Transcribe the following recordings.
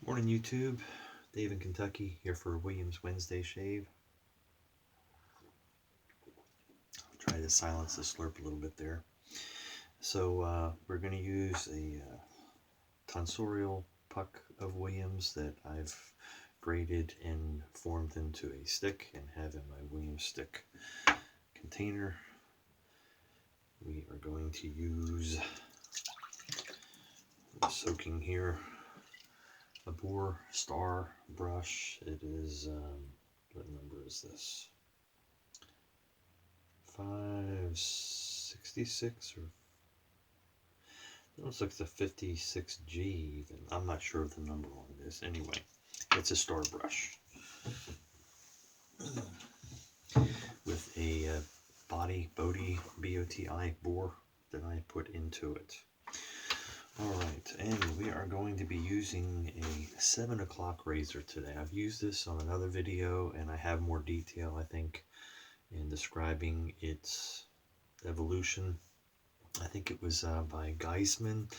Morning YouTube, Dave in Kentucky here for Williams Wednesday Shave. I'll try to silence the slurp a little bit there. So we're going to use a Tonsorial puck of Williams that I've grated and formed into a stick and have in my Williams stick container. We are going to use, soaking here, a Boar Star brush. It is, what number is this? 566 or it looks like the 56G even. I'm not sure of the number on this. Anyway, it's a star brush with a Boti Boar that I put into it. Alright, and we are going to be using a 7 o'clock razor today. I've used this on another video and I have more detail, I think, in describing its evolution. I think it was by Geisman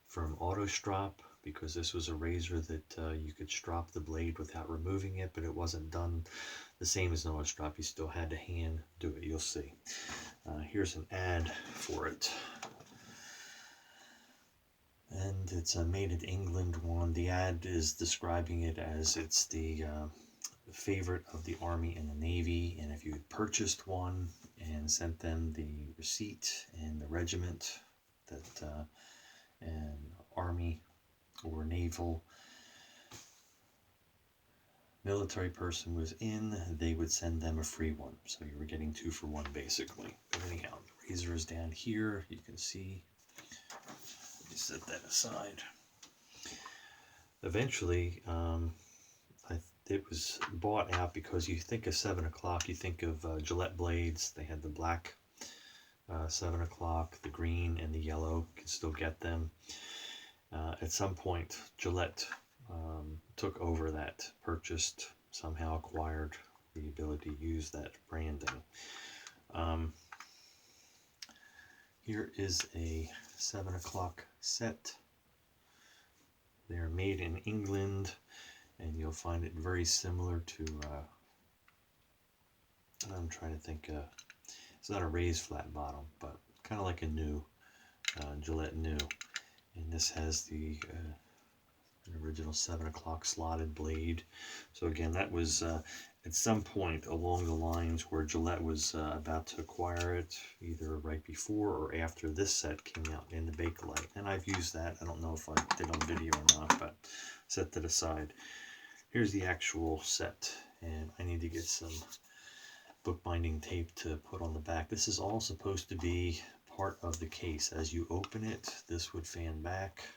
from Autostrop, because this was a razor that you could strop the blade without removing it, but it wasn't done the same as an Autostrop. You still had to hand do it. You'll see. Here's an ad for it. And it's a made in England one. The ad is describing it as it's the favorite of the Army and the Navy, and if you had purchased one and sent them the receipt and the regiment that an Army or naval military person was in, they would send them a free one. So you were getting 2 for 1 basically. But anyhow, the razor is down here. You can see. Let me set that aside. Eventually, it was bought out because you think of 7 o'clock, you think of Gillette blades. They had the black 7 o'clock, the green and the yellow. You can still get them. At some point, Gillette took over that, purchased, somehow acquired the ability to use that branding. Here is a 7 o'clock set. They're made in England, and you'll find it very similar to, I'm trying to think, it's not a raised flat bottom, but kind of like a new, Gillette new. And this has the an original 7 o'clock slotted blade. So again, that was at some point along the lines where Gillette was about to acquire it, either right before or after this set came out in the Bakelite. And I've used that. I don't know if I did on video or not, but set that aside. Here's the actual set, and I need to get some bookbinding tape to put on the back. This is all supposed to be part of the case. As you open it, this would fan back.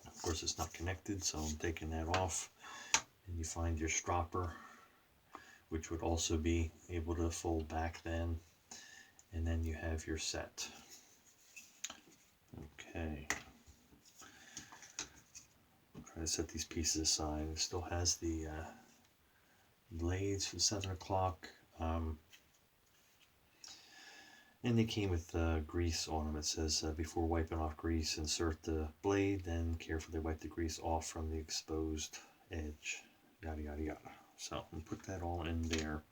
Of course, it's not connected, so I'm taking that off. And you find your stropper, which would also be able to fold back then. And then you have your set. Okay. Try to set these pieces aside. It still has the blades for 7 o'clock. And they came with grease on them. It says, before wiping off grease, insert the blade, then carefully wipe the grease off from the exposed edge. Yada, yada, yada. So I'll put that all in there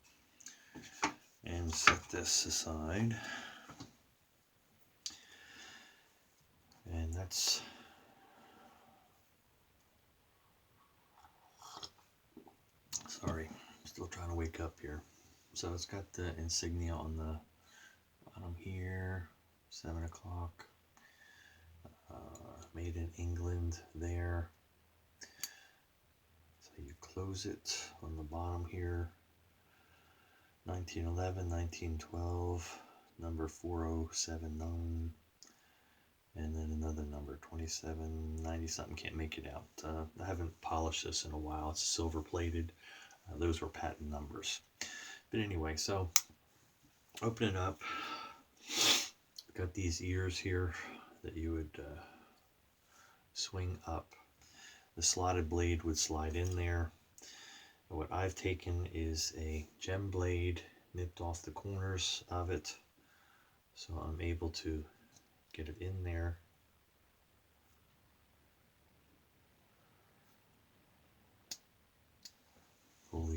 and set this aside. And that's sorry, I'm still trying to wake up here. So it's got the insignia on the bottom here, 7 o'clock, made in England there. So you close it on the bottom here, 1911, 1912, number 4079, and then another number, 2790 something, can't make it out. I haven't polished this in a while. It's silver plated. Those were patent numbers. But anyway, so open it up. Got these ears here that you would swing up. The slotted blade would slide in there. And what I've taken is a gem blade, nipped off the corners of it, so I'm able to get it in there.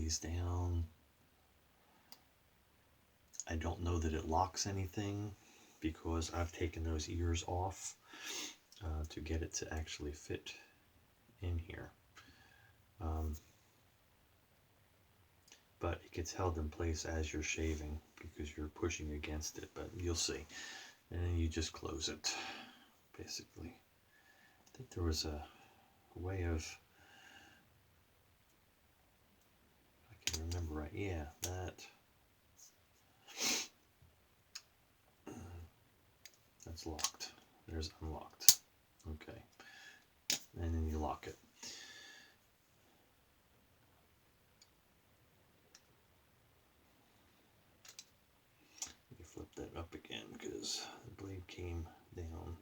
lays down. I don't know that it locks anything because I've taken those ears off to get it to actually fit in here. But it gets held in place as you're shaving because you're pushing against it, but you'll see. And then you just close it, basically. I think there was a way of, I can remember right, yeah, that's locked. There's unlocked. Okay. And then you lock it. You flip that up again because the blade came down.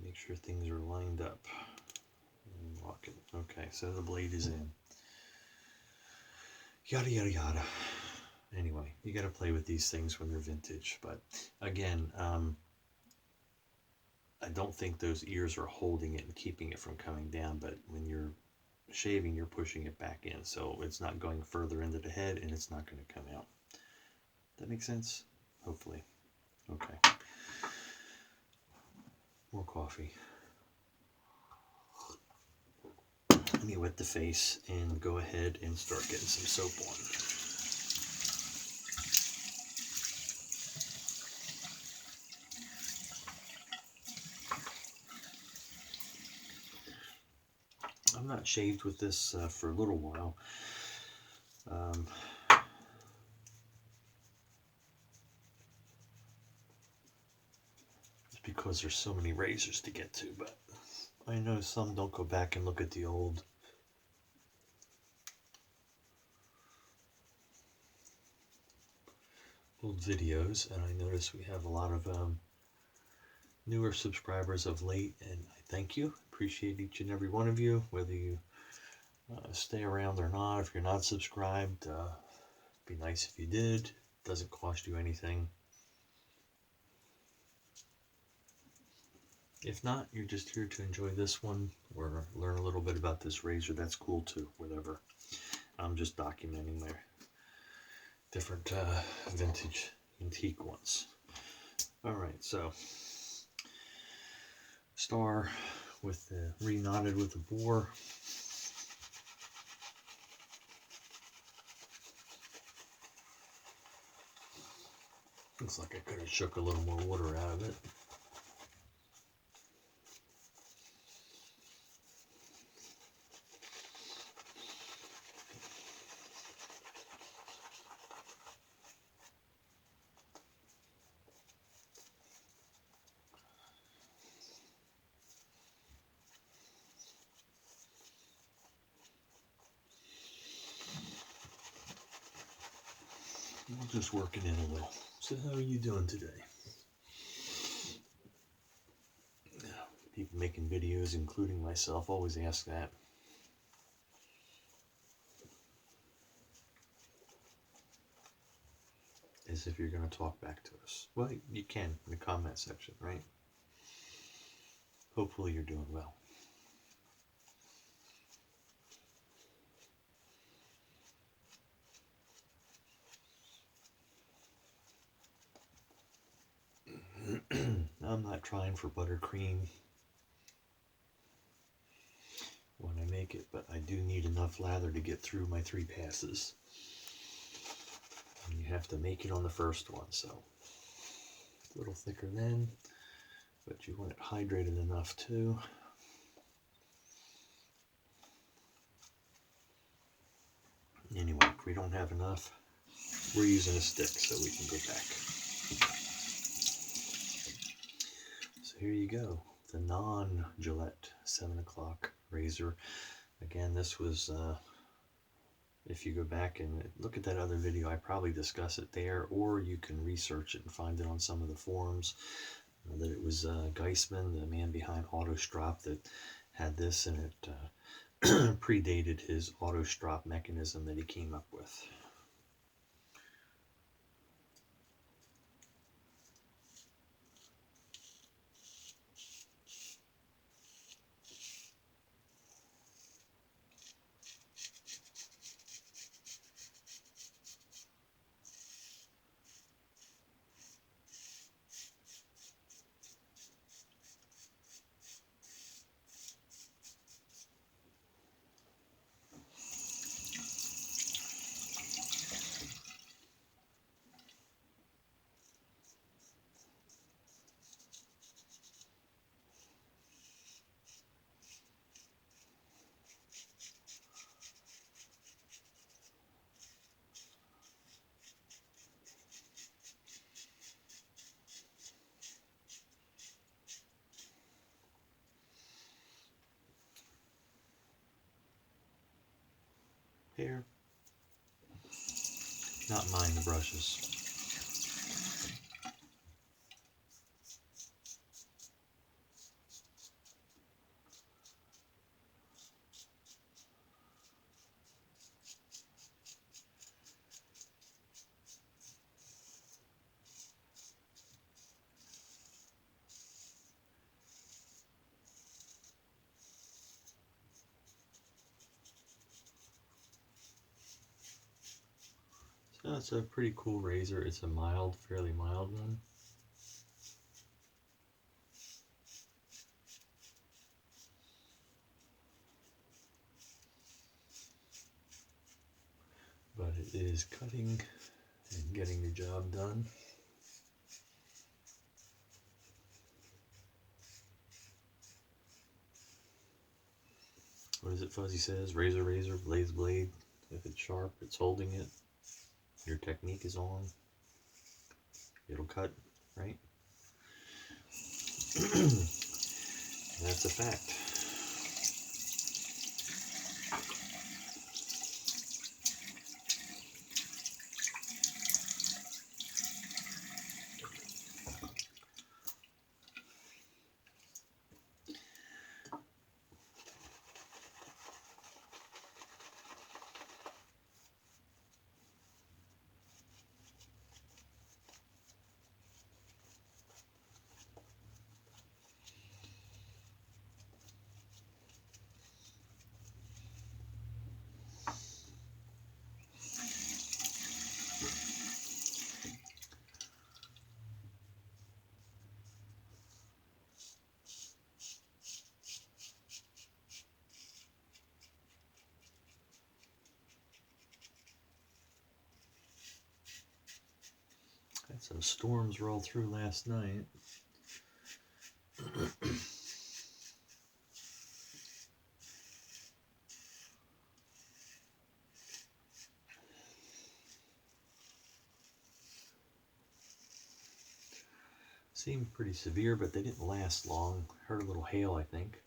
Make sure things are lined up. And lock it. Okay, so the blade is in. Yada yada yada. Anyway, you got to play with these things when they're vintage. But again, I don't think those ears are holding it and keeping it from coming down. But when you're shaving, you're pushing it back in, so it's not going further into the head, and it's not going to come out. That makes sense? Hopefully. Okay. More coffee. Let me wet the face and go ahead and start getting some soap on. I've not shaved with this for a little while. Just because there's so many razors to get to, but I know some don't go back and look at the old videos, and I notice we have a lot of newer subscribers of late, and I thank you. Appreciate each and every one of you, whether you stay around or not. If you're not subscribed, it'd be nice if you did. It doesn't cost you anything. If not, you're just here to enjoy this one or learn a little bit about this razor. That's cool too, whatever. I'm just documenting my different vintage antique ones. All right, so star with the re-knotted with the boar. Looks like I could have shook a little more water out of it. I'm just working in a little. So how are you doing today? People making videos, including myself, always ask that. As if you're going to talk back to us. Well, you can in the comment section, right? Hopefully you're doing well. I'm not trying for buttercream when I make it, but I do need enough lather to get through my 3 passes. And you have to make it on the first one, so a little thicker then, but you want it hydrated enough too. Anyway, if we don't have enough, we're using a stick so we can go back. So here you go, the non-Gillette 7 o'clock razor. Again, this was, if you go back and look at that other video, I probably discuss it there, or you can research it and find it on some of the forums, that it was Geisman, the man behind Autostrop, that had this, and it predated his Autostrop mechanism that he came up with. hair. Not mind the brushes. So it's a pretty cool razor. It's a mild, fairly mild one. But it is cutting and getting the job done. What is it Fuzzy says? Razor, razor, blade, blade. If it's sharp, it's holding it. Your technique is on. It'll cut, right? That's a fact. Had some storms roll through last night. Seemed pretty severe, but they didn't last long. Heard a little hail, I think.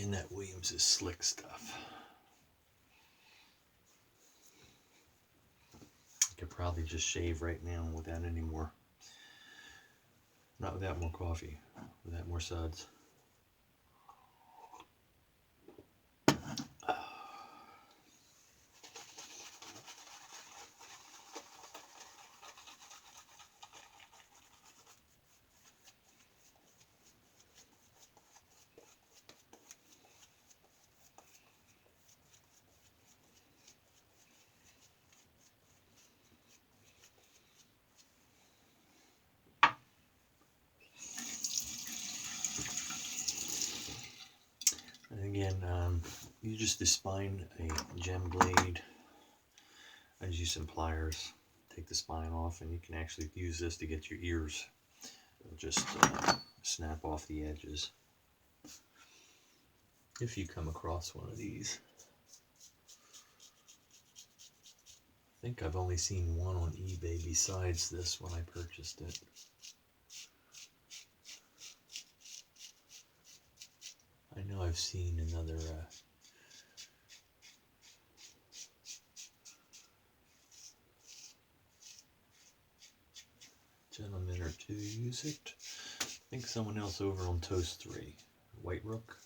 And that Williams is slick stuff. I could probably just shave right now without any more. Not without more coffee, without more suds. And again, you just spine a gem blade. I just use some pliers, take the spine off, and you can actually use this to get your ears. It'll just snap off the edges. If you come across one of these. I think I've only seen one on eBay besides this when I purchased it. I know I've seen another to use it. I think someone else over on Toast 3, White Rook.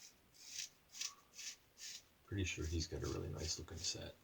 Pretty sure he's got a really nice looking set.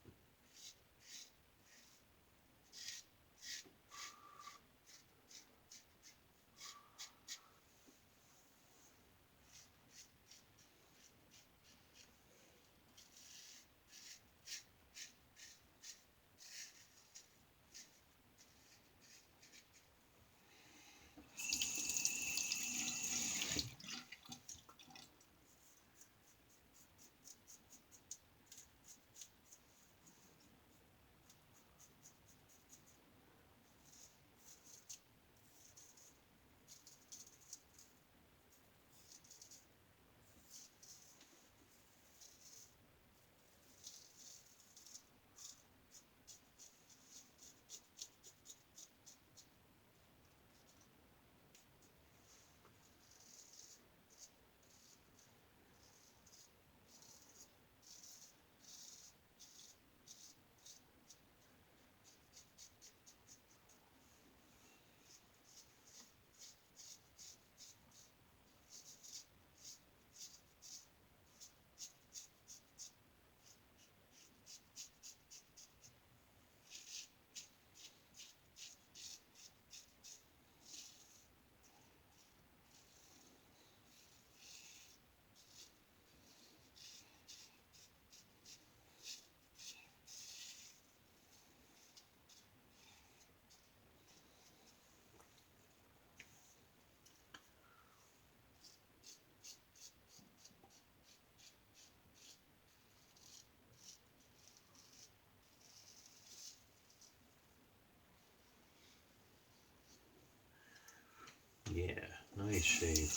Yeah, nice shave.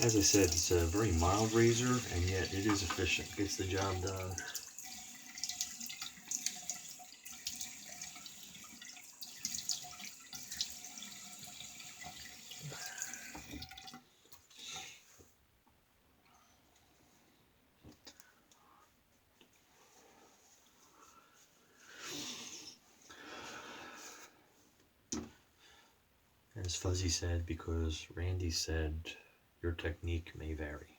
As I said, it's a very mild razor, and yet it is efficient. Gets the job done. As Fuzzy said, because Randy said your technique may vary.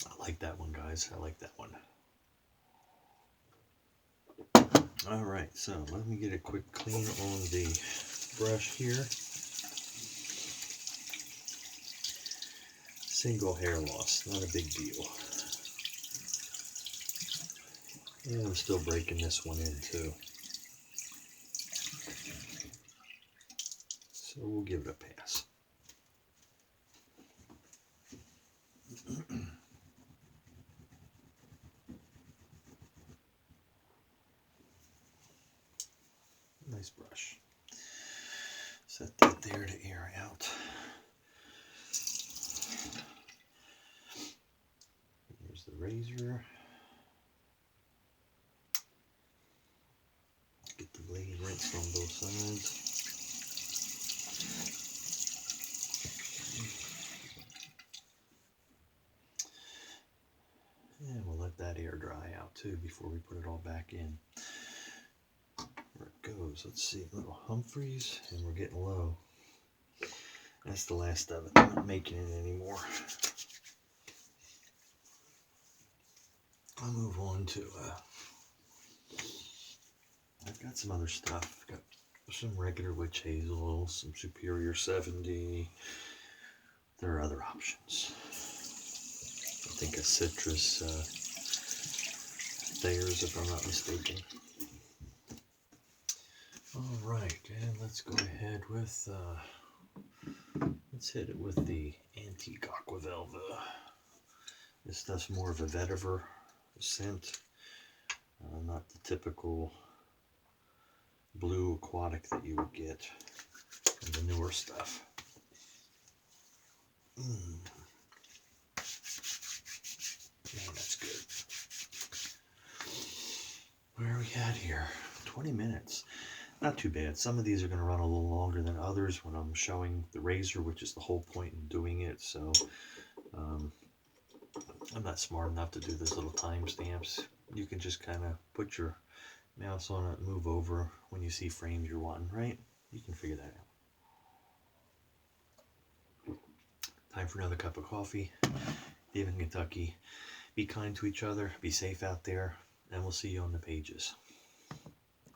I like that one, guys. I like that one. Alright, so let me get a quick clean on the brush here. Single hair loss, not a big deal. And I'm still breaking this one in too. So we'll give it a pass. Nice brush. Set that there to air out. Here's the razor. Get the blade rinsed on both sides. And we'll let that air dry out too before we put it all back in. There it goes. Let's see, little Humphreys, and we're getting low. That's the last of it. I'm not making it anymore. I'll move on to, I've got some other stuff. I've got some regular witch hazel, some Superior 70. There are other options. I think a citrus Thayers, if I'm not mistaken. All right, and let's go ahead with, let's hit it with the Antique Aqua Velva. This stuff's more of a vetiver scent, not the typical blue aquatic that you would get in the newer stuff. Man, that's good. Where are we at here? 20 minutes. Not too bad. Some of these are going to run a little longer than others when I'm showing the razor, which is the whole point in doing it. So I'm not smart enough to do those little timestamps. You can just kind of put your mouse on it, move over when you see frames you're wanting, right? You can figure that out. Time for another cup of coffee. Dave in Kentucky. Be kind to each other, be safe out there, and we'll see you on the pages.